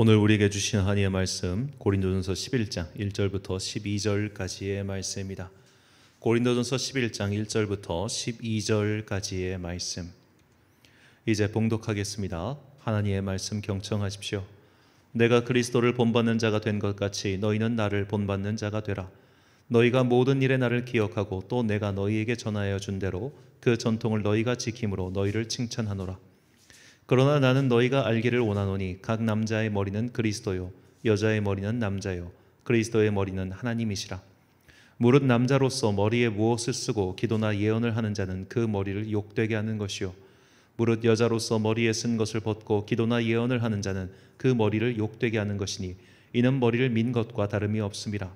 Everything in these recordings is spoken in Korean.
오늘 우리에게 주신 하나님의 말씀 고린도전서 11장 1절부터 12절까지의 말씀입니다. 고린도전서 11장 1절부터 12절까지의 말씀. 이제 봉독하겠습니다. 하나님의 말씀 경청하십시오. 내가 그리스도를 본받는 자가 된 것 같이 너희는 나를 본받는 자가 되라. 너희가 모든 일에 나를 기억하고 또 내가 너희에게 전하여 준 대로 그 전통을 너희가 지킴으로 너희를 칭찬하노라. 그러나 나는 너희가 알기를 원하노니 각 남자의 머리는 그리스도요 여자의 머리는 남자요 그리스도의 머리는 하나님이시라. 무릇 남자로서 머리에 무엇을 쓰고 기도나 예언을 하는 자는 그 머리를 욕되게 하는 것이요 무릇 여자로서 머리에 쓴 것을 벗고 기도나 예언을 하는 자는 그 머리를 욕되게 하는 것이니 이는 머리를 민 것과 다름이 없음이라.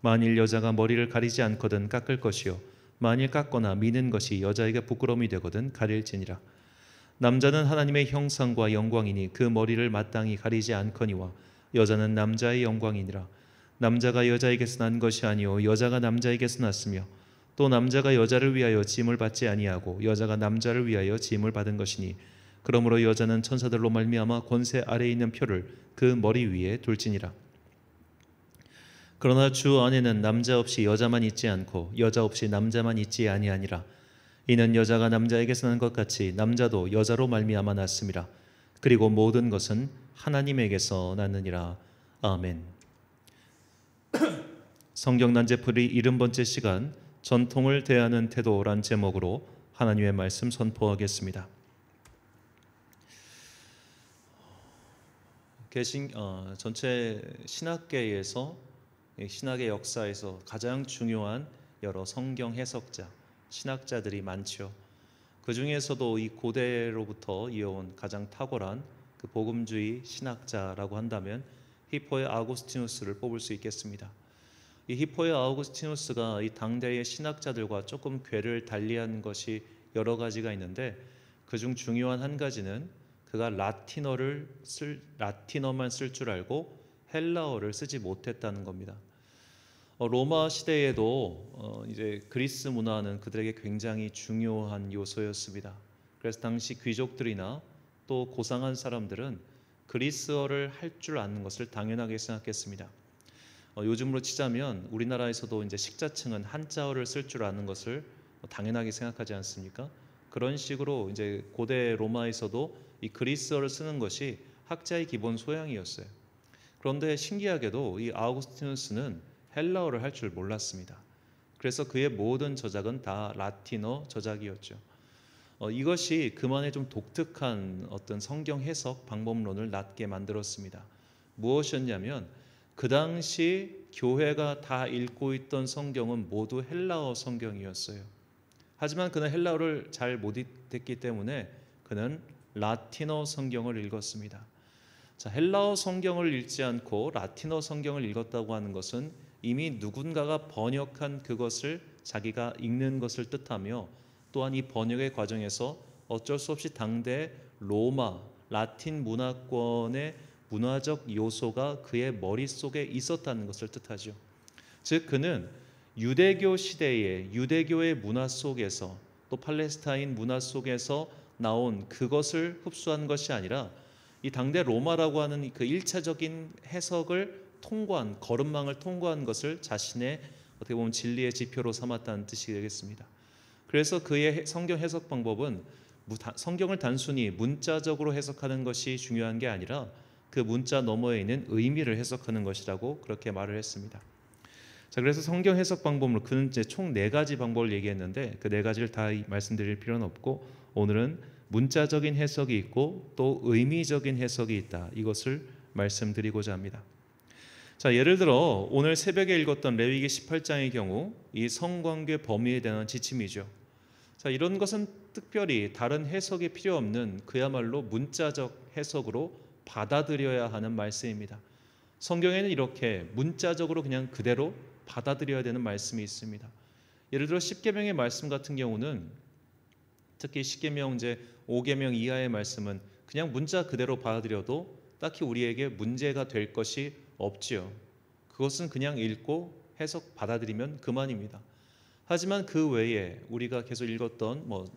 만일 여자가 머리를 가리지 않거든 깎을 것이요 만일 깎거나 미는 것이 여자에게 부끄러움이 되거든 가릴지니라. 남자는 하나님의 형상과 영광이니 그 머리를 마땅히 가리지 않거니와 여자는 남자의 영광이니라. 남자가 여자에게서 난 것이 아니요 여자가 남자에게서 났으며 또 남자가 여자를 위하여 짐을 받지 아니하고 여자가 남자를 위하여 짐을 받은 것이니 그러므로 여자는 천사들로 말미암아 권세 아래에 있는 표를 그 머리 위에 둘지니라. 그러나 주 안에는 남자 없이 여자만 있지 않고 여자 없이 남자만 있지 아니하니라. 이는 여자가 남자에게서 난 것 같이 남자도 여자로 말미암아 났음이라. 그리고 모든 것은 하나님에게서 났느니라. 아멘. 성경 난제풀이 70번째 시간 전통을 대하는 태도란 제목으로 하나님의 말씀 선포하겠습니다. 전체 신학계에서 신학의 역사에서 가장 중요한 여러 성경 해석자 신학자들이 많죠. 그 중에서도 이 고대로부터 이어온 가장 탁월한 그 복음주의 신학자라고 한다면 히포의 아우구스티누스를 뽑을 수 있겠습니다. 이 히포의 아우구스티누스가 이 당대의 신학자들과 조금 궤를 달리한 것이 여러 가지가 있는데 그중 중요한 한 가지는 그가 라틴어만 쓸 줄 알고 헬라어를 쓰지 못했다는 겁니다. 로마 시대에도 이제 그리스 문화는 그들에게 굉장히 중요한 요소였습니다. 그래서 당시 귀족들이나 또 고상한 사람들은 그리스어를 할 줄 아는 것을 당연하게 생각했습니다. 요즘으로 치자면 우리나라에서도 이제 식자층은 한자어를 쓸 줄 아는 것을 당연하게 생각하지 않습니까? 그런 식으로 이제 고대 로마에서도 이 그리스어를 쓰는 것이 학자의 기본 소양이었어요. 그런데 신기하게도 이 아우구스티누스는 헬라어를 할 줄 몰랐습니다. 그래서 그의 모든 저작은 다 라틴어 저작이었죠. 이것이 그만의 좀 독특한 어떤 성경 해석 방법론을 낳게 만들었습니다. 무엇이었냐면 그 당시 교회가 다 읽고 있던 성경은 모두 헬라어 성경이었어요. 하지만 그는 헬라어를 잘 못 읽었기 때문에 그는 라틴어 성경을 읽었습니다. 자, 헬라어 성경을 읽지 않고 라틴어 성경을 읽었다고 하는 것은 이미 누군가가 번역한 그것을 자기가 읽는 것을 뜻하며 또한 이 번역의 과정에서 어쩔 수 없이 당대 로마, 라틴 문화권의 문화적 요소가 그의 머릿속에 있었다는 것을 뜻하죠. 즉 그는 유대교 시대의 유대교의 문화 속에서 또 팔레스타인 문화 속에서 나온 그것을 흡수한 것이 아니라 이 당대 로마라고 하는 그 일차적인 해석을 통과한 걸음망을 통과한 것을 자신의 어떻게 보면 진리의 지표로 삼았다는 뜻이 되겠습니다. 그래서 그의 성경 해석 방법은 성경을 단순히 문자적으로 해석하는 것이 중요한 게 아니라 그 문자 너머에 있는 의미를 해석하는 것이라고 그렇게 말을 했습니다. 자, 그래서 성경 해석 방법으로 그는 이제 총 4가지 방법을 얘기했는데 그 4가지를 다 말씀드릴 필요는 없고 오늘은 문자적인 해석이 있고 또 의미적인 해석이 있다. 이것을 말씀드리고자 합니다. 자, 예를 들어 오늘 새벽에 읽었던 레위기 18장의 경우 이 성관계 범위에 대한 지침이죠. 자, 이런 것은 특별히 다른 해석이 필요 없는 그야말로 문자적 해석으로 받아들여야 하는 말씀입니다. 성경에는 이렇게 문자적으로 그냥 그대로 받아들여야 되는 말씀이 있습니다. 예를 들어 십계명의 말씀 같은 경우는 특히 십계명 이제 5계명 이하의 말씀은 그냥 문자 그대로 받아들여도 딱히 우리에게 문제가 될 것이 없지요. 그것은 그냥 읽고 해석 받아들이면 그만입니다. 하지만 그 외에 우리가 계속 읽었던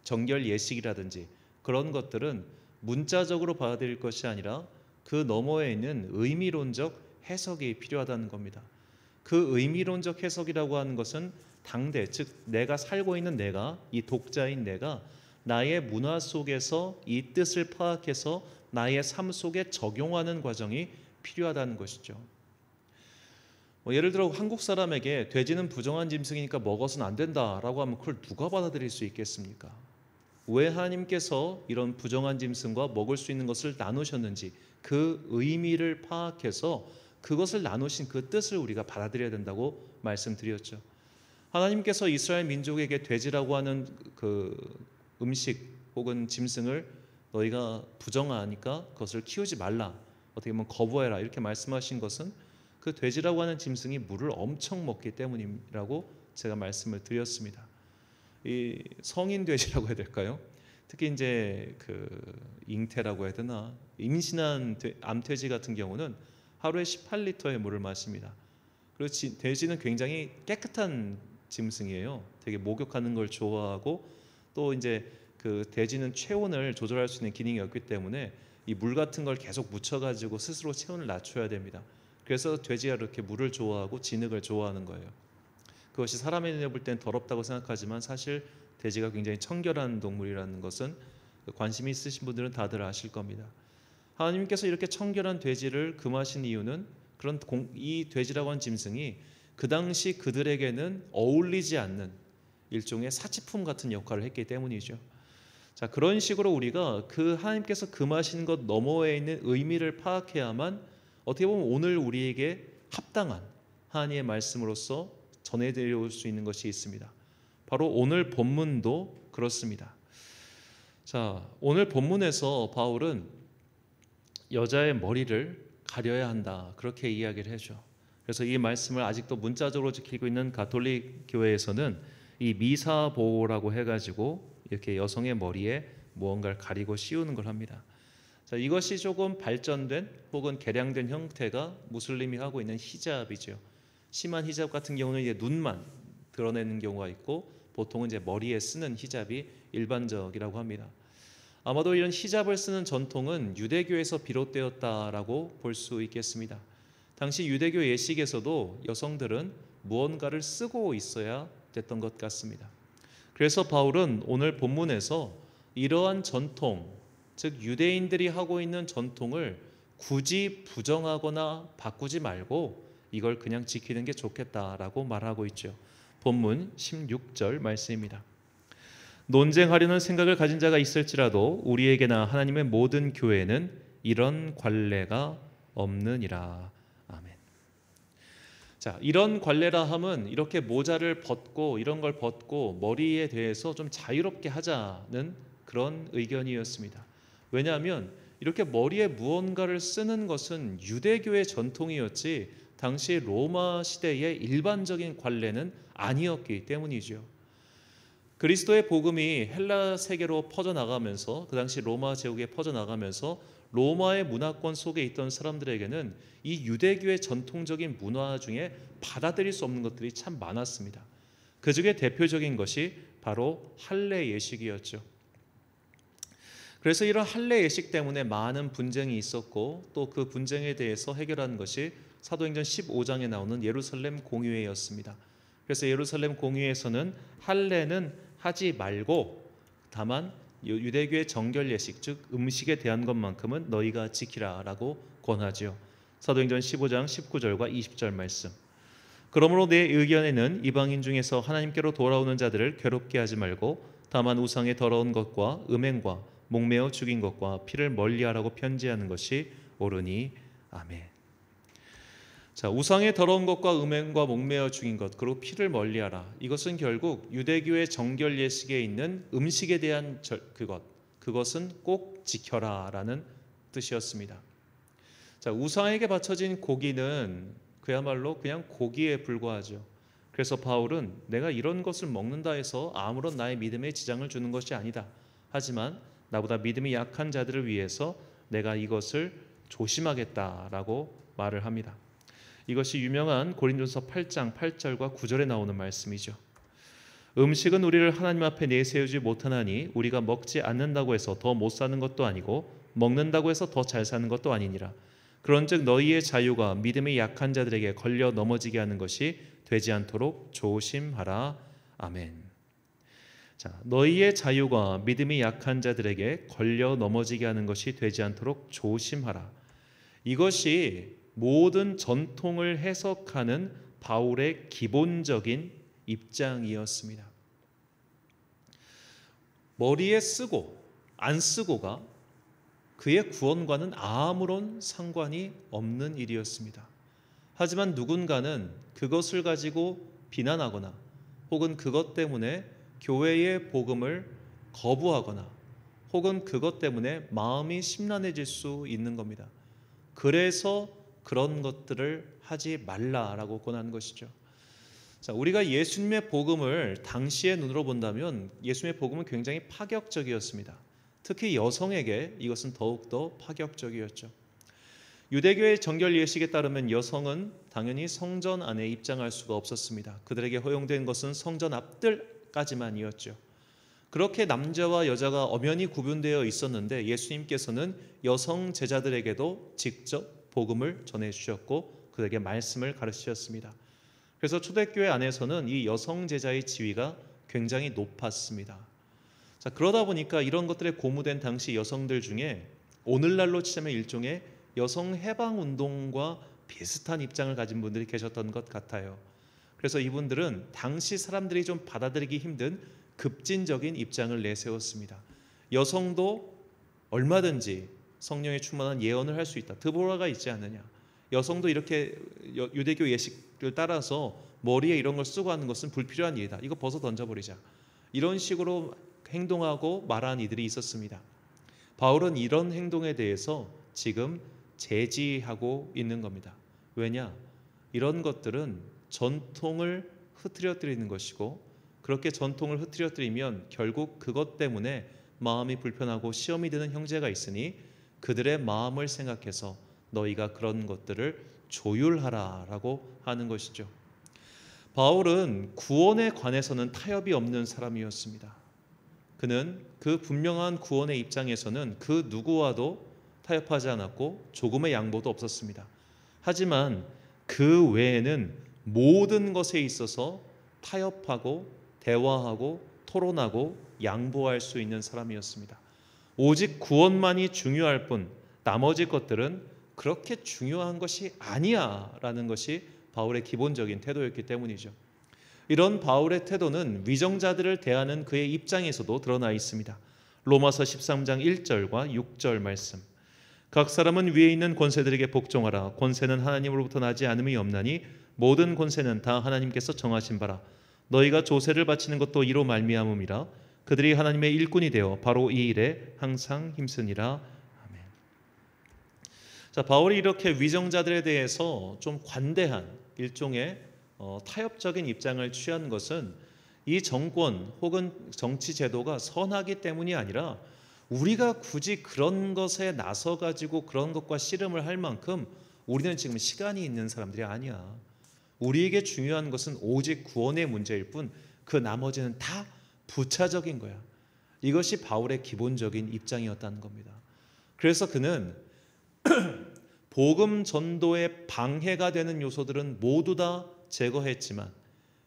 정결 예식이라든지 그런 것들은 문자적으로 받아들일 것이 아니라 그 너머에 있는 의미론적 해석이 필요하다는 겁니다. 그 의미론적 해석이라고 하는 것은 당대, 즉 내가 살고 있는 내가, 이 독자인 내가 나의 문화 속에서 이 뜻을 파악해서 나의 삶 속에 적용하는 과정이 필요하다는 것이죠. 예를 들어 한국 사람에게 돼지는 부정한 짐승이니까 먹어서는 안 된다라고 하면 그걸 누가 받아들일 수 있겠습니까? 왜 하나님께서 이런 부정한 짐승과 먹을 수 있는 것을 나누셨는지 그 의미를 파악해서 그것을 나누신 그 뜻을 우리가 받아들여야 된다고 말씀드렸죠. 하나님께서 이스라엘 민족에게 돼지라고 하는 그 음식 혹은 짐승을 너희가 부정하니까 그것을 키우지 말라, 어떻게 보면 거부해라 이렇게 말씀하신 것은 그 돼지라고 하는 짐승이 물을 엄청 먹기 때문이라고 제가 말씀을 드렸습니다. 이 성인 돼지라고 해야 될까요? 특히 이제 그 잉태라고 해야 되나, 임신한 암돼지 같은 경우는 하루에 18리터의 물을 마십니다. 그리고 돼지는 굉장히 깨끗한 짐승이에요. 되게 목욕하는 걸 좋아하고 또 이제 그 돼지는 체온을 조절할 수 있는 기능이 없기 때문에 이 물 같은 걸 계속 묻혀가지고 스스로 체온을 낮춰야 됩니다. 그래서 돼지가 이렇게 물을 좋아하고 진흙을 좋아하는 거예요. 그것이 사람의 눈에 볼 땐 더럽다고 생각하지만 사실 돼지가 굉장히 청결한 동물이라는 것은 관심이 있으신 분들은 다들 아실 겁니다. 하나님께서 이렇게 청결한 돼지를 금하신 이유는 이 돼지라고 하는 짐승이 그 당시 그들에게는 어울리지 않는 일종의 사치품 같은 역할을 했기 때문이죠. 자, 그런 식으로 우리가 그 하나님께서 금하신 것 너머에 있는 의미를 파악해야만 어떻게 보면 오늘 우리에게 합당한 하나님의 말씀으로서 전해드릴 수 있는 것이 있습니다. 바로 오늘 본문도 그렇습니다. 자, 오늘 본문에서 바울은 여자의 머리를 가려야 한다 그렇게 이야기를 해줘. 그래서 이 말씀을 아직도 문자적으로 지키고 있는 가톨릭 교회에서는 이 미사보라고 해가지고 이렇게 여성의 머리에 무언가를 가리고 씌우는 걸 합니다. 자, 이것이 조금 발전된 혹은 개량된 형태가 무슬림이 하고 있는 히잡이죠. 심한 히잡 같은 경우는 이제 눈만 드러내는 경우가 있고 보통은 이제 머리에 쓰는 히잡이 일반적이라고 합니다. 아마도 이런 히잡을 쓰는 전통은 유대교에서 비롯되었다라고 볼 수 있겠습니다. 당시 유대교 예식에서도 여성들은 무언가를 쓰고 있어야 됐던 것 같습니다. 그래서 바울은 오늘 본문에서 이러한 전통, 즉 유대인들이 하고 있는 전통을 굳이 부정하거나 바꾸지 말고 이걸 그냥 지키는 게 좋겠다라고 말하고 있죠. 본문 16절 말씀입니다. 논쟁하려는 생각을 가진 자가 있을지라도 우리에게나 하나님의 모든 교회는 이런 관례가 없느니라. 아멘. 자, 이런 관례라 함은 이렇게 모자를 벗고 이런 걸 벗고 머리에 대해서 좀 자유롭게 하자는 그런 의견이었습니다. 왜냐하면 이렇게 머리에 무언가를 쓰는 것은 유대교의 전통이었지 당시 로마 시대의 일반적인 관례는 아니었기 때문이죠. 그리스도의 복음이 헬라 세계로 퍼져나가면서 그 당시 로마 제국에 퍼져나가면서 로마의 문화권 속에 있던 사람들에게는 이 유대교의 전통적인 문화 중에 받아들일 수 없는 것들이 참 많았습니다. 그 중에 대표적인 것이 바로 할례 예식이었죠. 그래서 이런 할례 예식 때문에 많은 분쟁이 있었고 또 그 분쟁에 대해서 해결한 것이 사도행전 15장에 나오는 예루살렘 공의회였습니다. 그래서 예루살렘 공의회에서는 할례는 하지 말고 다만 유대교의 정결 예식, 즉 음식에 대한 것만큼은 너희가 지키라라고 권하지요. 사도행전 15장 19절과 20절 말씀. 그러므로 내 의견에는 이방인 중에서 하나님께로 돌아오는 자들을 괴롭게 하지 말고 다만 우상의 더러운 것과 음행과 목매어 죽인 것과 피를 멀리하라고 편지하는 것이 옳으니 아멘. 자, 우상의 더러운 것과 음행과 목매어 죽인 것 그리고 피를 멀리하라. 이것은 결국 유대교의 정결 예식에 있는 음식에 대한 그것은 꼭 지켜라라는 뜻이었습니다. 자, 우상에게 바쳐진 고기는 그야말로 그냥 고기에 불과하죠. 그래서 바울은 내가 이런 것을 먹는다 해서 아무런 나의 믿음에 지장을 주는 것이 아니다. 하지만 나보다 믿음이 약한 자들을 위해서 내가 이것을 조심하겠다라고 말을 합니다. 이것이 유명한 고린도서 8장 8절과 9절에 나오는 말씀이죠. 음식은 우리를 하나님 앞에 내세우지 못하나니 우리가 먹지 않는다고 해서 더 못 사는 것도 아니고 먹는다고 해서 더 잘 사는 것도 아니니라. 그런즉 너희의 자유가 믿음이 약한 자들에게 걸려 넘어지게 하는 것이 되지 않도록 조심하라. 아멘. 자, 너희의 자유가 믿음이 약한 자들에게 걸려 넘어지게 하는 것이 되지 않도록 조심하라. 이것이 모든 전통을 해석하는 바울의 기본적인 입장이었습니다. 머리에 쓰고 안 쓰고가 그의 구원과는 아무런 상관이 없는 일이었습니다. 하지만 누군가는 그것을 가지고 비난하거나 혹은 그것 때문에 교회의 복음을 거부하거나 혹은 그것 때문에 마음이 심란해질 수 있는 겁니다. 그래서 그런 것들을 하지 말라라고 권하는 것이죠. 자, 우리가 예수님의 복음을 당시의 눈으로 본다면 예수님의 복음은 굉장히 파격적이었습니다. 특히 여성에게 이것은 더욱더 파격적이었죠. 유대교의 정결 예식에 따르면 여성은 당연히 성전 안에 입장할 수가 없었습니다. 그들에게 허용된 것은 성전 앞뜰까지만이었죠. 그렇게 남자와 여자가 엄연히 구분되어 있었는데 예수님께서는 여성 제자들에게도 직접 복음을 전해주셨고 그들에게 말씀을 가르치셨습니다. 그래서 초대교회 안에서는 이 여성 제자의 지위가 굉장히 높았습니다. 자, 그러다 보니까 이런 것들에 고무된 당시 여성들 중에 오늘날로 치자면 일종의 여성 해방 운동과 비슷한 입장을 가진 분들이 계셨던 것 같아요. 그래서 이분들은 당시 사람들이 좀 받아들이기 힘든 급진적인 입장을 내세웠습니다. 여성도 얼마든지 성령에 충만한 예언을 할 수 있다. 드보라가 있지 않느냐. 여성도 이렇게 유대교 예식을 따라서 머리에 이런 걸 쓰고 하는 것은 불필요한 일이다. 이거 벗어 던져버리자. 이런 식으로 행동하고 말한 이들이 있었습니다. 바울은 이런 행동에 대해서 지금 제지하고 있는 겁니다. 왜냐? 이런 것들은 전통을 흐트러뜨리는 것이고 그렇게 전통을 흐트러뜨리면 결국 그것 때문에 마음이 불편하고 시험이 드는 형제가 있으니 그들의 마음을 생각해서 너희가 그런 것들을 조율하라라고 하는 것이죠. 바울은 구원에 관해서는 타협이 없는 사람이었습니다. 그는 그 분명한 구원의 입장에서는 그 누구와도 타협하지 않았고 조금의 양보도 없었습니다. 하지만 그 외에는 모든 것에 있어서 타협하고 대화하고 토론하고 양보할 수 있는 사람이었습니다. 오직 구원만이 중요할 뿐 나머지 것들은 그렇게 중요한 것이 아니야 라는 것이 바울의 기본적인 태도였기 때문이죠. 이런 바울의 태도는 위정자들을 대하는 그의 입장에서도 드러나 있습니다. 로마서 13장 1절과 6절 말씀. 각 사람은 위에 있는 권세들에게 복종하라. 권세는 하나님으로부터 나지 않음이 없나니 모든 권세는 다 하나님께서 정하신 바라. 너희가 조세를 바치는 것도 이로 말미암음이라. 그들이 하나님의 일꾼이 되어 바로 이 일에 항상 힘쓰니라. 아멘. 자, 바울이 이렇게 위정자들에 대해서 좀 관대한 일종의 타협적인 입장을 취한 것은 이 정권 혹은 정치 제도가 선하기 때문이 아니라 우리가 굳이 그런 것에 나서 가지고 그런 것과 씨름을 할 만큼 우리는 지금 시간이 있는 사람들이 아니야. 우리에게 중요한 것은 오직 구원의 문제일 뿐 그 나머지는 다 부차적인 거야. 이것이 바울의 기본적인 입장이었다는 겁니다. 그래서 그는 복음 전도에 방해가 되는 요소들은 모두 다 제거했지만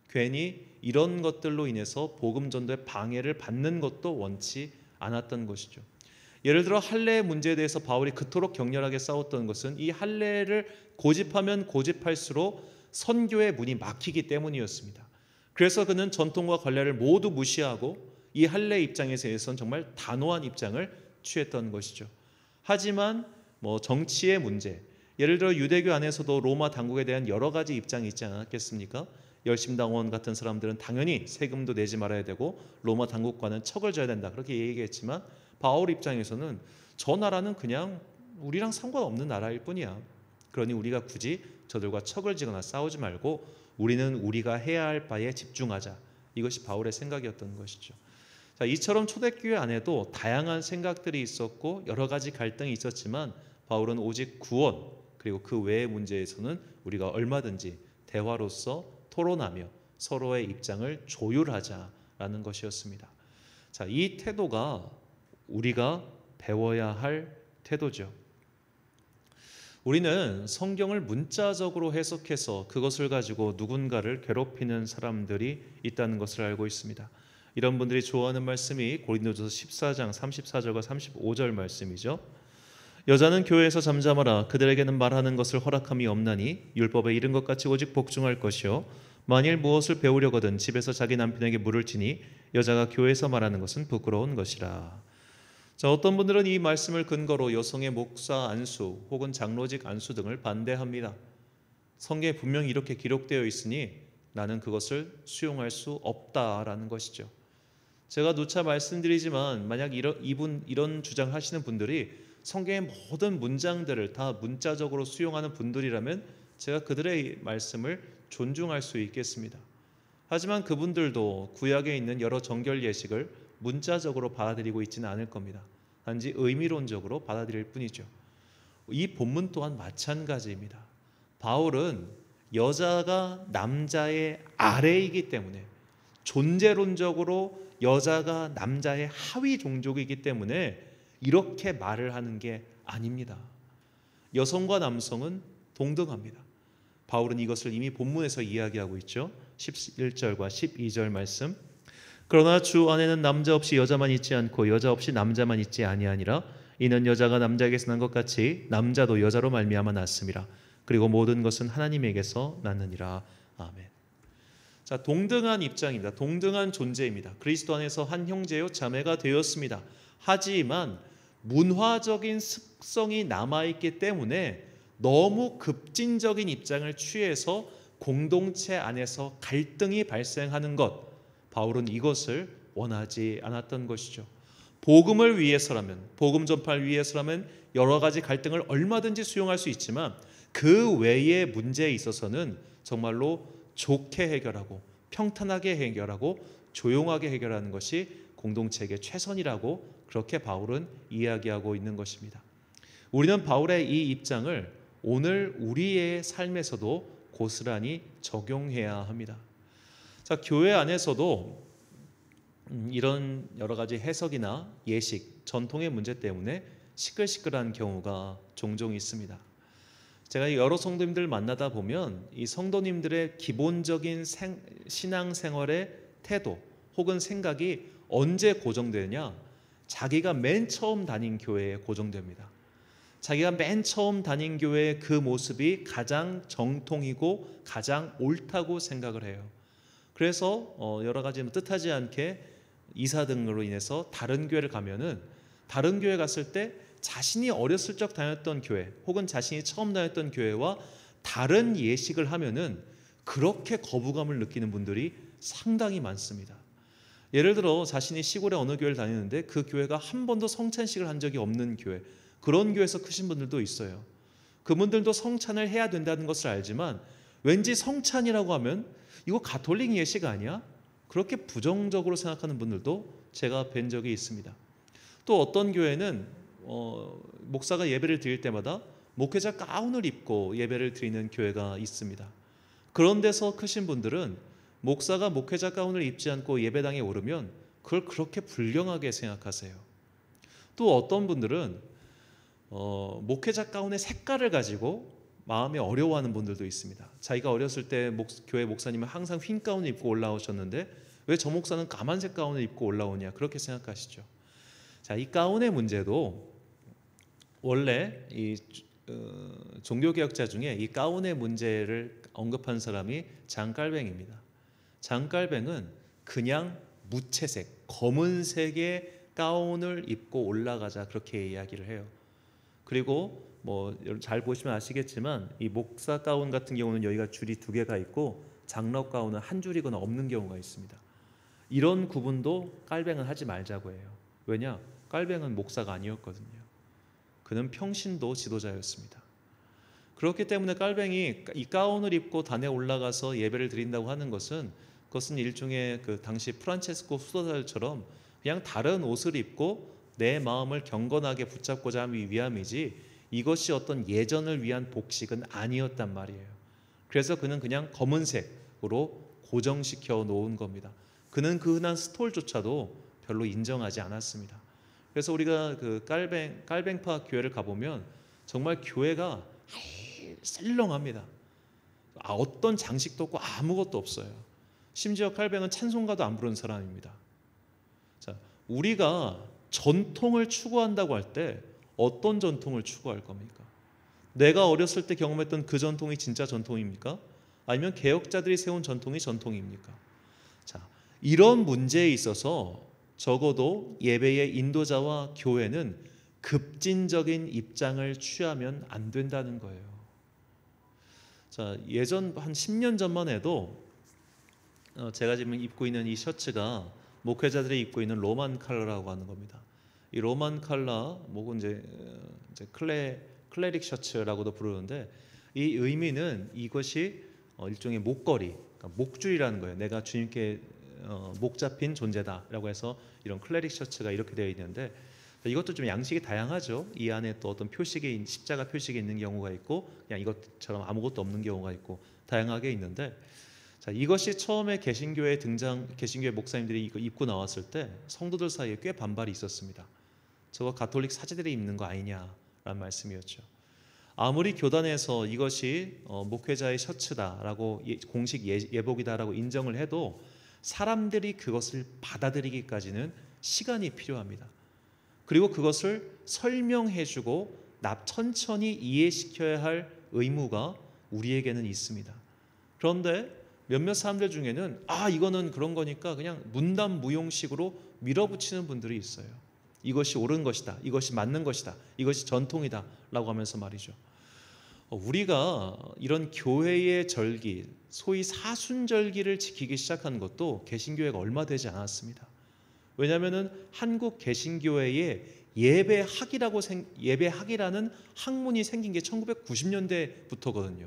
괜히 이런 것들로 인해서 복음 전도에 방해를 받는 것도 원치 않았던 것이죠. 예를 들어 할례의 문제에 대해서 바울이 그토록 격렬하게 싸웠던 것은 이 할례를 고집하면 고집할수록 선교의 문이 막히기 때문이었습니다. 그래서 그는 전통과 관례를 모두 무시하고 이 할례 입장에서 정말 단호한 입장을 취했던 것이죠. 하지만 정치의 문제, 예를 들어 유대교 안에서도 로마 당국에 대한 여러 가지 입장이 있지 않았겠습니까? 열심당원 같은 사람들은 당연히 세금도 내지 말아야 되고 로마 당국과는 척을 져야 된다 그렇게 얘기했지만 바울 입장에서는 저 나라는 그냥 우리랑 상관없는 나라일 뿐이야. 그러니 우리가 굳이 저들과 척을 지거나 싸우지 말고 우리는 우리가 해야 할 바에 집중하자. 이것이 바울의 생각이었던 것이죠. 자, 이처럼 초대교회 안에도 다양한 생각들이 있었고 여러 가지 갈등이 있었지만 바울은 오직 구원 그리고 그 외의 문제에서는 우리가 얼마든지 대화로서 토론하며 서로의 입장을 조율하자라는 것이었습니다. 자, 이 태도가 우리가 배워야 할 태도죠. 우리는 성경을 문자적으로 해석해서 그것을 가지고 누군가를 괴롭히는 사람들이 있다는 것을 알고 있습니다. 이런 분들이 좋아하는 말씀이 고린도전서 14장 34절과 35절 말씀이죠. 여자는 교회에서 잠잠하라. 그들에게는 말하는 것을 허락함이 없나니 율법에 이른 것 같이 오직 복종할 것이요 만일 무엇을 배우려거든 집에서 자기 남편에게 물을 지니 여자가 교회에서 말하는 것은 부끄러운 것이라. 자, 어떤 분들은 이 말씀을 근거로 여성의 목사 안수 혹은 장로직 안수 등을 반대합니다. 성경에 분명히 이렇게 기록되어 있으니 나는 그것을 수용할 수 없다라는 것이죠. 제가 누차 말씀드리지만 만약 이런 주장을 하시는 분들이 성경의 모든 문장들을 다 문자적으로 수용하는 분들이라면 제가 그들의 말씀을 존중할 수 있겠습니다. 하지만 그분들도 구약에 있는 여러 정결 예식을 문자적으로 받아들이고 있지는 않을 겁니다. 단지 의미론적으로 받아들일 뿐이죠. 이 본문 또한 마찬가지입니다. 바울은 여자가 남자의 아래이기 때문에 존재론적으로 여자가 남자의 하위 종족이기 때문에 이렇게 말을 하는 게 아닙니다. 여성과 남성은 동등합니다. 바울은 이것을 이미 본문에서 이야기하고 있죠. 11절과 12절 말씀. 그러나 주 안에는 남자 없이 여자만 있지 않고 여자 없이 남자만 있지 아니하니라. 이는 여자가 남자에게서 난 것 같이 남자도 여자로 말미암아 났음이라. 그리고 모든 것은 하나님에게서 났느니라. 아멘. 자, 동등한 입장입니다. 동등한 존재입니다. 그리스도 안에서 한 형제요 자매가 되었습니다. 하지만 문화적인 습성이 남아있기 때문에 너무 급진적인 입장을 취해서 공동체 안에서 갈등이 발생하는 것, 바울은 이것을 원하지 않았던 것이죠. 복음을 위해서라면, 복음 전파를 위해서라면 여러 가지 갈등을 얼마든지 수용할 수 있지만 그 외의 문제에 있어서는 정말로 좋게 해결하고 평탄하게 해결하고 조용하게 해결하는 것이 공동체에게 최선이라고 그렇게 바울은 이야기하고 있는 것입니다. 우리는 바울의 이 입장을 오늘 우리의 삶에서도 고스란히 적용해야 합니다. 자, 교회 안에서도 이런 여러 가지 해석이나 예식, 전통의 문제 때문에 시끌시끌한 경우가 종종 있습니다. 제가 여러 성도님들 만나다 보면 이 성도님들의 기본적인 신앙생활의 태도 혹은 생각이 언제 고정되느냐? 자기가 맨 처음 다닌 교회에 고정됩니다. 자기가 맨 처음 다닌 교회의 그 모습이 가장 정통이고 가장 옳다고 생각을 해요. 그래서 여러 가지 뜻하지 않게 이사 등으로 인해서 다른 교회를 가면은 다른 교회 갔을 때 자신이 어렸을 적 다녔던 교회 혹은 자신이 처음 다녔던 교회와 다른 예식을 하면은 그렇게 거부감을 느끼는 분들이 상당히 많습니다. 예를 들어 자신이 시골의 어느 교회를 다니는데 그 교회가 한 번도 성찬식을 한 적이 없는 교회, 그런 교회에서 크신 분들도 있어요. 그분들도 성찬을 해야 된다는 것을 알지만 왠지 성찬이라고 하면 이거 가톨릭 예식 아니야? 그렇게 부정적으로 생각하는 분들도 제가 뵌 적이 있습니다. 또 어떤 교회는 목사가 예배를 드릴 때마다 목회자 가운을 입고 예배를 드리는 교회가 있습니다. 그런 데서 크신 분들은 목사가 목회자 가운을 입지 않고 예배당에 오르면 그걸 그렇게 불경하게 생각하세요. 또 어떤 분들은 목회자 가운의 색깔을 가지고 마음에 어려워하는 분들도 있습니다. 자기가 어렸을 때 교회 목사님은 항상 흰 가운을 입고 올라오셨는데 왜 저 목사는 까만색 가운을 입고 올라오냐, 그렇게 생각하시죠. 자, 이 가운의 문제도 원래 이 종교개혁자 중에 이 가운의 문제를 언급한 사람이 장깔뱅입니다. 장깔뱅은 그냥 무채색, 검은색의 가운을 입고 올라가자 그렇게 이야기를 해요. 그리고 뭐 잘 보시면 아시겠지만 이 목사 가운 같은 경우는 여기가 줄이 2개가 있고 장로 가운은 한 줄이거나 없는 경우가 있습니다. 이런 구분도 깔뱅은 하지 말자고 해요. 왜냐? 깔뱅은 목사가 아니었거든요. 그는 평신도 지도자였습니다. 그렇기 때문에 깔뱅이 이 가운을 입고 단에 올라가서 예배를 드린다고 하는 것은 그것은 일종의 그 당시 프란체스코 수도자들처럼 그냥 다른 옷을 입고 내 마음을 경건하게 붙잡고자 하기 위함이지 이것이 어떤 예전을 위한 복식은 아니었단 말이에요. 그래서 그는 그냥 검은색으로 고정시켜 놓은 겁니다. 그는 그 흔한 스톨조차도 별로 인정하지 않았습니다. 그래서 우리가 그 깔뱅파 교회를 가보면 정말 교회가 썰렁합니다. 어떤 장식도 없고 아무것도 없어요. 심지어 깔뱅은 찬송가도 안 부르는 사람입니다. 자, 우리가 전통을 추구한다고 할 때 어떤 전통을 추구할 겁니까? 내가 어렸을 때 경험했던 그 전통이 진짜 전통입니까? 아니면 개혁자들이 세운 전통이 전통입니까? 자, 이런 문제에 있어서 적어도 예배의 인도자와 교회는 급진적인 입장을 취하면 안 된다는 거예요. 자, 예전 한 10년 전만 해도 제가 지금 입고 있는 이 셔츠가 목회자들이 입고 있는 로만 컬러라고 하는 겁니다. 이 로만 컬러, 뭐고 이제 클레릭 셔츠라고도 부르는데, 이 의미는 이것이 일종의 목걸이, 그러니까 목줄이라는 거예요. 내가 주님께 목 잡힌 존재다라고 해서 이런 클레릭 셔츠가 이렇게 되어 있는데, 이것도 좀 양식이 다양하죠. 이 안에 또 어떤 표식이, 십자가 표식이 있는 경우가 있고, 그냥 이것처럼 아무것도 없는 경우가 있고, 다양하게 있는데, 자, 이것이 처음에 개신교회 목사님들이 이거 입고 나왔을 때 성도들 사이에 꽤 반발이 있었습니다. 저거 가톨릭 사제들이 입는 거 아니냐라는 말씀이었죠. 아무리 교단에서 이것이 목회자의 셔츠다라고 공식 예복이다라고 인정을 해도 사람들이 그것을 받아들이기까지는 시간이 필요합니다. 그리고 그것을 설명해주고 천천히 이해시켜야 할 의무가 우리에게는 있습니다. 그런데 몇몇 사람들 중에는 이거는 그런 거니까 그냥 문담무용식으로 밀어붙이는 분들이 있어요. 이것이 옳은 것이다, 이것이 맞는 것이다, 이것이 전통이다 라고 하면서 말이죠. 우리가 이런 교회의 절기, 소위 사순절기를 지키기 시작한 것도 개신교회가 얼마 되지 않았습니다. 왜냐하면 한국 개신교회에 예배학이라는 학문이 생긴 게 1990년대부터거든요.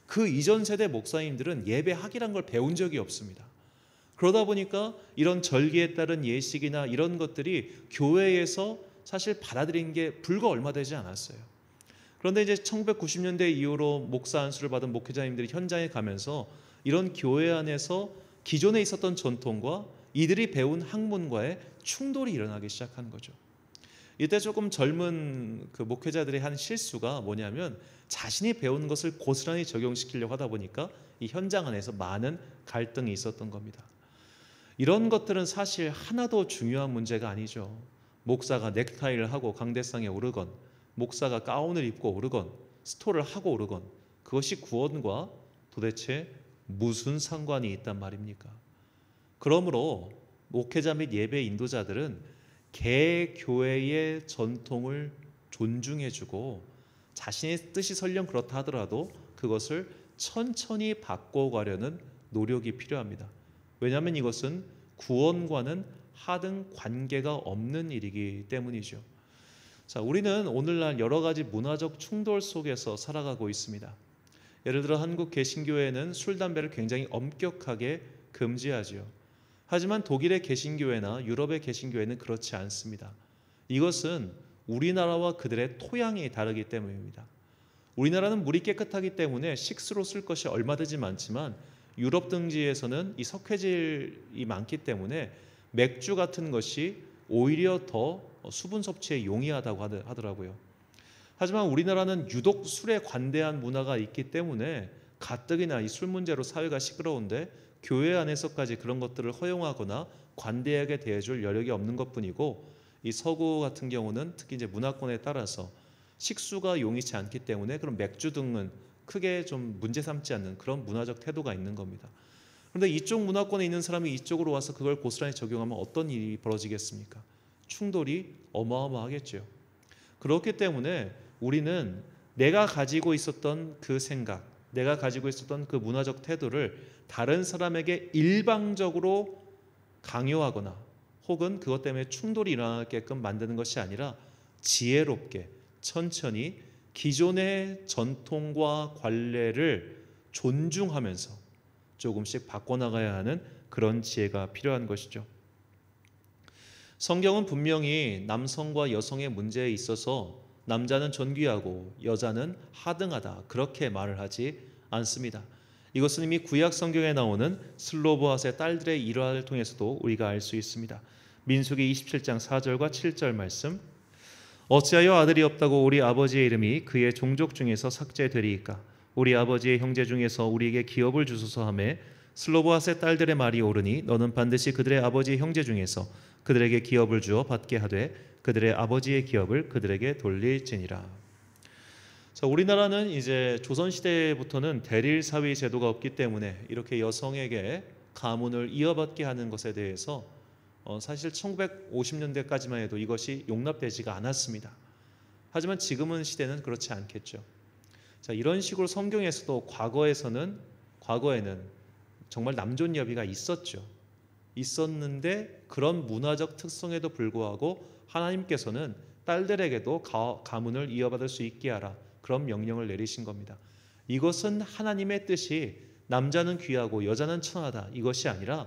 그 이전 세대 목사님들은 예배학이란 걸 배운 적이 없습니다. 그러다 보니까 이런 절기에 따른 예식이나 이런 것들이 교회에서 사실 받아들인 게 불과 얼마 되지 않았어요. 그런데 이제 1990년대 이후로 목사 안수를 받은 목회자님들이 현장에 가면서 이런 교회 안에서 기존에 있었던 전통과 이들이 배운 학문과의 충돌이 일어나기 시작한 거죠. 이때 조금 젊은 그 목회자들이 한 실수가 뭐냐면 자신이 배운 것을 고스란히 적용시키려고 하다 보니까 이 현장 안에서 많은 갈등이 있었던 겁니다. 이런 것들은 사실 하나도 중요한 문제가 아니죠. 목사가 넥타이를 하고 강대상에 오르건, 목사가 가운을 입고 오르건, 스토를 하고 오르건, 그것이 구원과 도대체 무슨 상관이 있단 말입니까? 그러므로 목회자 및 예배 인도자들은 개교회의 전통을 존중해주고 자신의 뜻이 설령 그렇다 하더라도 그것을 천천히 바꿔가려는 노력이 필요합니다. 왜냐하면 이것은 구원과는 하등 관계가 없는 일이기 때문이죠. 자, 우리는 오늘날 여러 가지 문화적 충돌 속에서 살아가고 있습니다. 예를 들어 한국 개신교회는 술, 담배를 굉장히 엄격하게 금지하지요. 하지만 독일의 개신교회나 유럽의 개신교회는 그렇지 않습니다. 이것은 우리나라와 그들의 토양이 다르기 때문입니다. 우리나라는 물이 깨끗하기 때문에 식수로 쓸 것이 얼마든지 많지만 유럽 등지에서는 이 석회질이 많기 때문에 맥주 같은 것이 오히려 더 수분 섭취에 용이하다고 하더라고요. 하지만 우리나라는 유독 술에 관대한 문화가 있기 때문에 가뜩이나 이 술 문제로 사회가 시끄러운데 교회 안에서까지 그런 것들을 허용하거나 관대하게 대해줄 여력이 없는 것뿐이고, 이 서구 같은 경우는 특히 이제 문화권에 따라서 식수가 용이치 않기 때문에 그런 맥주 등은 크게 좀 문제 삼지 않는 그런 문화적 태도가 있는 겁니다. 그런데 이쪽 문화권에 있는 사람이 이쪽으로 와서 그걸 고스란히 적용하면 어떤 일이 벌어지겠습니까? 충돌이 어마어마하겠죠. 그렇기 때문에 우리는 내가 가지고 있었던 그 생각, 내가 가지고 있었던 그 문화적 태도를 다른 사람에게 일방적으로 강요하거나 혹은 그것 때문에 충돌이 일어나게끔 만드는 것이 아니라 지혜롭게 천천히 기존의 전통과 관례를 존중하면서 조금씩 바꿔나가야 하는 그런 지혜가 필요한 것이죠. 성경은 분명히 남성과 여성의 문제에 있어서 남자는 존귀하고 여자는 하등하다 그렇게 말을 하지 않습니다. 이것은 이미 구약 성경에 나오는 슬로보앗의 딸들의 일화를 통해서도 우리가 알 수 있습니다. 민수기 27장 4절과 7절 말씀. 어찌하여 아들이 없다고 우리 아버지의 이름이 그의 종족 중에서 삭제되리이까? 우리 아버지의 형제 중에서 우리에게 기업을 주소서 하며 슬로보앗의 딸들의 말이 옳으니 너는 반드시 그들의 아버지의 형제 중에서 그들에게 기업을 주어 받게 하되 그들의 아버지의 기업을 그들에게 돌릴지니라. 자, 우리나라는 이제 조선 시대부터는 대릴 사위 제도가 없기 때문에 이렇게 여성에게 가문을 이어받게 하는 것에 대해서 사실 1950년대까지만 해도 이것이 용납되지가 않았습니다. 하지만 지금은 시대는 그렇지 않겠죠. 자, 이런 식으로 성경에서도 과거에는 정말 남존여비가 있었는데 그런 문화적 특성에도 불구하고 하나님께서는 딸들에게도 가문을 이어받을 수 있게 하라, 그런 명령을 내리신 겁니다. 이것은 하나님의 뜻이 남자는 귀하고 여자는 천하다, 이것이 아니라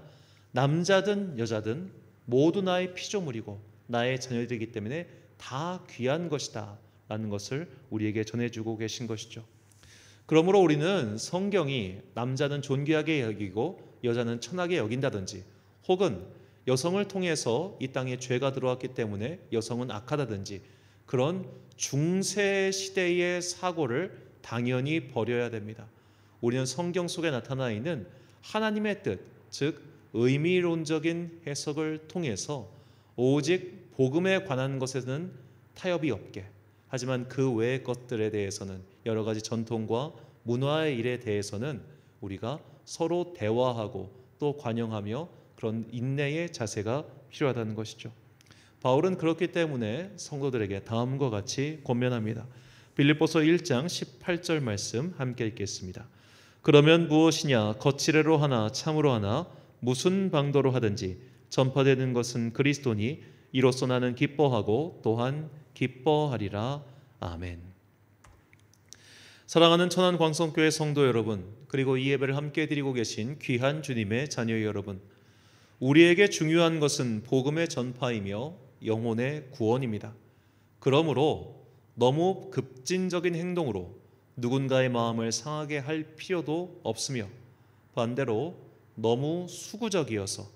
남자든 여자든 모두 나의 피조물이고 나의 자녀들이기 때문에 다 귀한 것이다 라는 것을 우리에게 전해주고 계신 것이죠. 그러므로 우리는 성경이 남자는 존귀하게 여기고 여자는 천하게 여긴다든지, 혹은 여성을 통해서 이 땅에 죄가 들어왔기 때문에 여성은 악하다든지, 그런 중세 시대의 사고를 당연히 버려야 됩니다. 우리는 성경 속에 나타나 있는 하나님의 뜻, 즉 의미론적인 해석을 통해서 오직 복음에 관한 것에는 타협이 없게, 하지만 그 외의 것들에 대해서는, 여러 가지 전통과 문화의 일에 대해서는 우리가 서로 대화하고 또 관용하며 그런 인내의 자세가 필요하다는 것이죠. 바울은 그렇기 때문에 성도들에게 다음과 같이 권면합니다. 빌립보서 1장 18절 말씀 함께 읽겠습니다. 그러면 무엇이냐, 거칠애로 하나 참으로 하나 무슨 방도로 하든지 전파되는 것은 그리스도니 이로써 나는 기뻐하고 또한 기뻐하리라. 아멘. 사랑하는 천안광성교회 성도 여러분, 그리고 이 예배를 함께 드리고 계신 귀한 주님의 자녀 여러분, 우리에게 중요한 것은 복음의 전파이며 영혼의 구원입니다. 그러므로 너무 급진적인 행동으로 누군가의 마음을 상하게 할 필요도 없으며, 반대로 너무 수구적이어서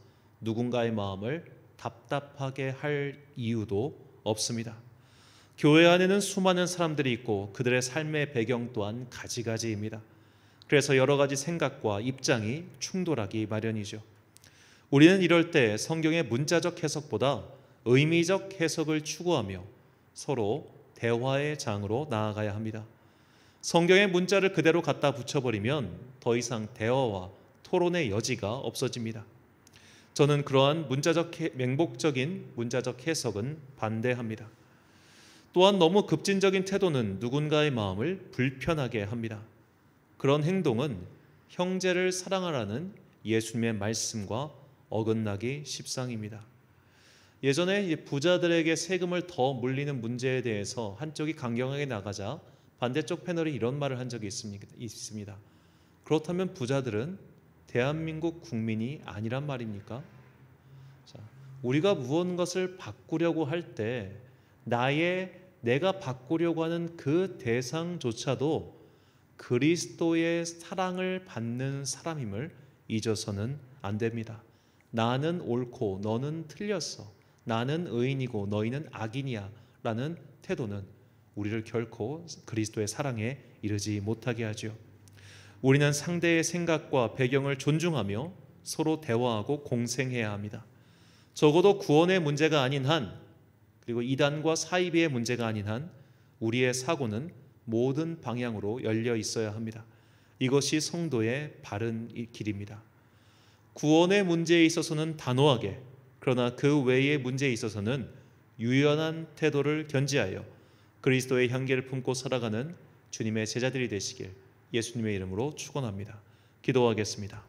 누군가의 마음을 답답하게 할 이유도 없습니다. 교회 안에는 수많은 사람들이 있고 그들의 삶의 배경 또한 가지가지입니다. 그래서 여러 가지 생각과 입장이 충돌하기 마련이죠. 우리는 이럴 때 성경의 문자적 해석보다 의미적 해석을 추구하며 서로 대화의 장으로 나아가야 합니다. 성경의 문자를 그대로 갖다 붙여버리면 더 이상 대화와 토론의 여지가 없어집니다. 저는 그러한 맹목적인 문자적 해석은 반대합니다. 또한 너무 급진적인 태도는 누군가의 마음을 불편하게 합니다. 그런 행동은 형제를 사랑하라는 예수님의 말씀과 어긋나기 십상입니다. 예전에 부자들에게 세금을 더 물리는 문제에 대해서 한쪽이 강경하게 나가자 반대쪽 패널이 이런 말을 한 적이 있습니다. 그렇다면 부자들은 대한민국 국민이 아니란 말입니까? 자, 우리가 무언가를 바꾸려고 할 때 내가 바꾸려고 하는 그 대상조차도 그리스도의 사랑을 받는 사람임을 잊어서는 안 됩니다. 나는 옳고 너는 틀렸어, 나는 의인이고 너희는 악인이야 라는 태도는 우리를 결코 그리스도의 사랑에 이르지 못하게 하죠. 우리는 상대의 생각과 배경을 존중하며 서로 대화하고 공생해야 합니다. 적어도 구원의 문제가 아닌 한, 그리고 이단과 사이비의 문제가 아닌 한 우리의 사고는 모든 방향으로 열려 있어야 합니다. 이것이 성도의 바른 길입니다. 구원의 문제에 있어서는 단호하게, 그러나 그 외의 문제에 있어서는 유연한 태도를 견지하여 그리스도의 향기를 품고 살아가는 주님의 제자들이 되시길 예수님의 이름으로 축원합니다. 기도하겠습니다.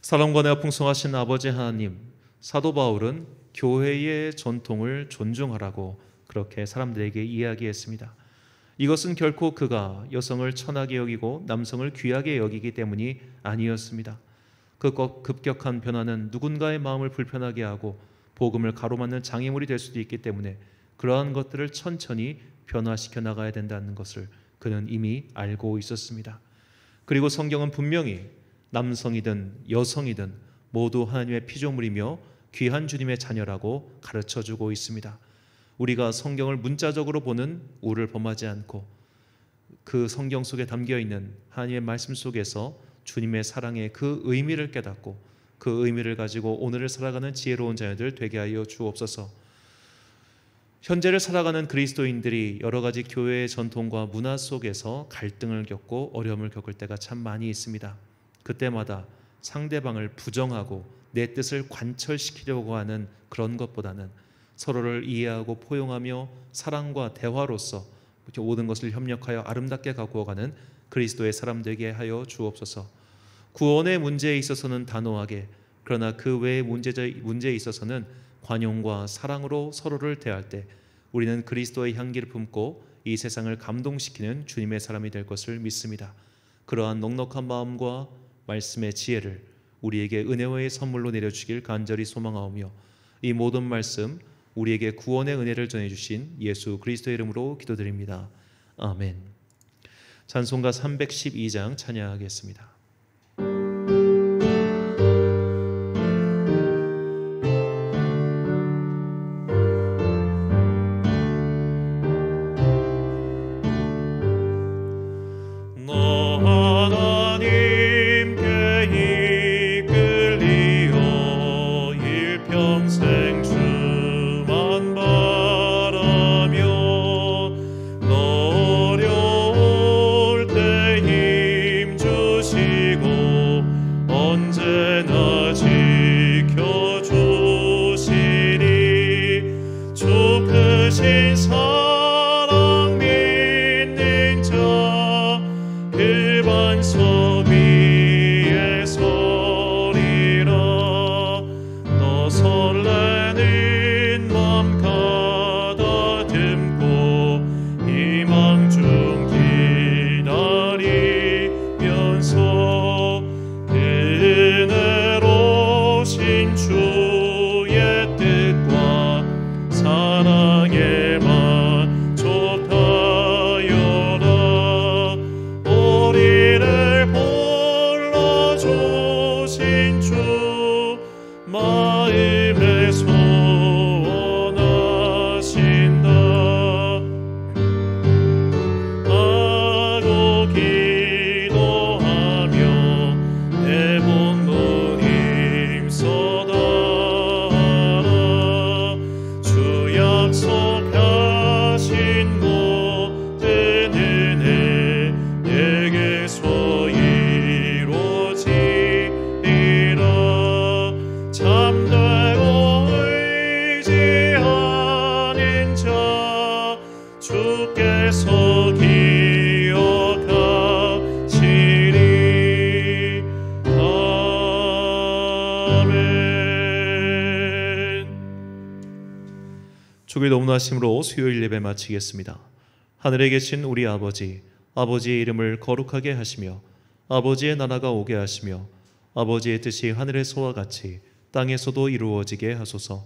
사랑과 은혜가 풍성하신 아버지 하나님, 사도 바울은 교회의 전통을 존중하라고 그렇게 사람들에게 이야기했습니다. 이것은 결코 그가 여성을 천하게 여기고 남성을 귀하게 여기기 때문이 아니었습니다. 그 급격한 변화는 누군가의 마음을 불편하게 하고 복음을 가로막는 장애물이 될 수도 있기 때문에 그러한 것들을 천천히 변화시켜 나가야 된다는 것을 그는 이미 알고 있었습니다. 그리고 성경은 분명히 남성이든 여성이든 모두 하나님의 피조물이며 귀한 주님의 자녀라고 가르쳐주고 있습니다. 우리가 성경을 문자적으로 보는 우를 범하지 않고 그 성경 속에 담겨있는 하나님의 말씀 속에서 주님의 사랑의 그 의미를 깨닫고 그 의미를 가지고 오늘을 살아가는 지혜로운 자녀들 되게 하여 주옵소서. 현재를 살아가는 그리스도인들이 여러 가지 교회의 전통과 문화 속에서 갈등을 겪고 어려움을 겪을 때가 참 많이 있습니다. 그때마다 상대방을 부정하고 내 뜻을 관철시키려고 하는 그런 것보다는 서로를 이해하고 포용하며 사랑과 대화로서 모든 것을 협력하여 아름답게 가꾸어가는 그리스도의 사람 되게 하여 주옵소서. 구원의 문제에 있어서는 단호하게, 그러나 그 외의 문제에 있어서는 관용과 사랑으로 서로를 대할 때 우리는 그리스도의 향기를 품고 이 세상을 감동시키는 주님의 사람이 될 것을 믿습니다. 그러한 넉넉한 마음과 말씀의 지혜를 우리에게 은혜의 선물로 내려주길 간절히 소망하오며, 이 모든 말씀 우리에게 구원의 은혜를 전해주신 예수 그리스도의 이름으로 기도드립니다. 아멘. 찬송가 312장 찬양하겠습니다. 주의 너무나심으로 수요일 예배 마치겠습니다. 하늘에 계신 우리 아버지, 아버지의 이름을 거룩하게 하시며 아버지의 나라가 오게 하시며 아버지의 뜻이 하늘에서와 같이 땅에서도 이루어지게 하소서.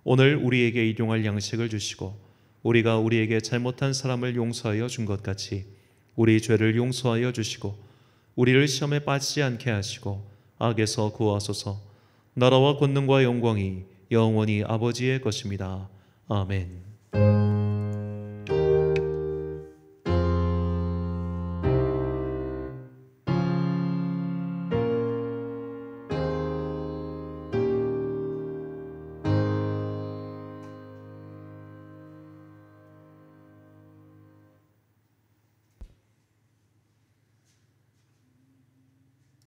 오늘 우리에게 일용할 양식을 주시고 우리가 우리에게 잘못한 사람을 용서하여 준 것 같이 우리 죄를 용서하여 주시고 우리를 시험에 빠지지 않게 하시고 악에서 구하소서. 나라와 권능과 영광이 영원히 아버지의 것입니다. 아멘.